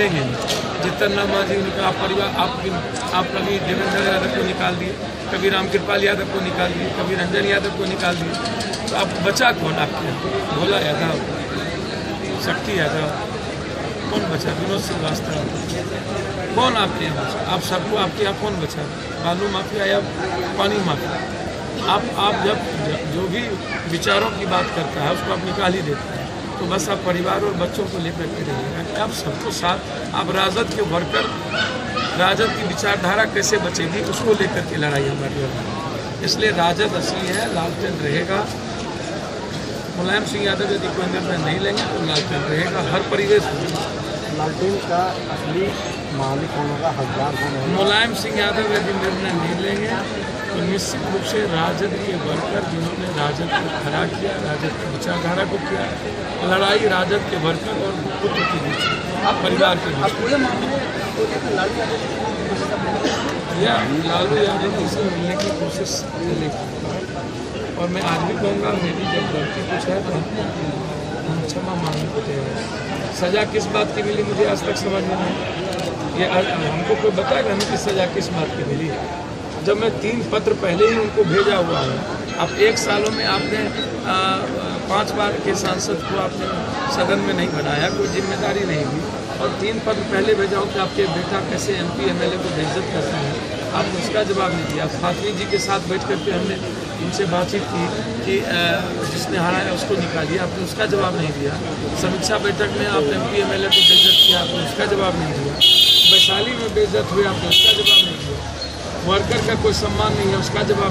निकलेंगे नहीं। जितना मांझी उनका आप परिवार आप कभी देवेंद्र यादव को निकाल दिए, कभी रामकृपाल यादव को निकाल दिए, कभी रंजन यादव को निकाल दिए, तो आप बचा कौन? आपके भोला यादव, शक्ति यादव, कौन बचा? विनोद श्रीवास्तव, कौन आपके यहाँ बचा? आप सबको आपके यहाँ कौन बचा? बालू माफिया या पानी माफिया? आप जब जो भी विचारों की बात करता है उसको आप निकाल ही देते हैं। तो बस आप परिवार और बच्चों को लेकर के रहिएगा कि आप सबको साथ, आप राजद के वर्कर, राजद की विचारधारा कैसे बचेगी उसको लेकर के लड़ाई हमारी होगी। इसलिए राजद असली है, लालटेन रहेगा। मुलायम सिंह यादव यदि कोई निर्णय नहीं लेंगे तो लालटेन रहेगा, हर परिवेश में लालटेन का असली मालिक होने का हकदार कौन है? मुलायम सिंह यादव यदि निर्णय नहीं लेंगे तो निश्चित रूप से राजद के वर्कर, जिन्होंने राजद को खड़ा किया, राजद की विचारधारा को किया, लड़ाई राजद के वर्कर और पुत्र के बीच, परिवार के बीच। या लालू यादव से मिलने की कोशिश करेगी और मैं आज भी कहूँगा, मेरी जब गलती कुछ है तो हम क्षमा मांगने को तैयार हैं। सज़ा किस बात की मिली मुझे आज तक समझ में नहीं। ये हमको कोई बताएगा हमें कि सज़ा किस बात की मिली? जब मैं 3 पत्र पहले ही उनको भेजा हुआ हूँ। अब 1 सालों में आपने 5 बार के सांसद को आपने सदन में नहीं बनाया, कोई जिम्मेदारी नहीं दी, और 3 पत्र पहले भेजा हो कि आपके बेटा कैसे MP MLA को बेइज्जत करते हैं, आपने उसका जवाब नहीं दिया। फातमी जी के साथ बैठ करके हमने उनसे बातचीत की कि जिसने हराया उसको निकालिए, आपने उसका जवाब नहीं दिया। समीक्षा बैठक में आप MP MLA को बेइज्जत किया, आपने उसका जवाब नहीं दिया। वैशाली में बेइज्जत हुई, आपने उसका जवाब नहीं दिया। वर्कर का कोई सम्मान नहीं है, उसका जवाब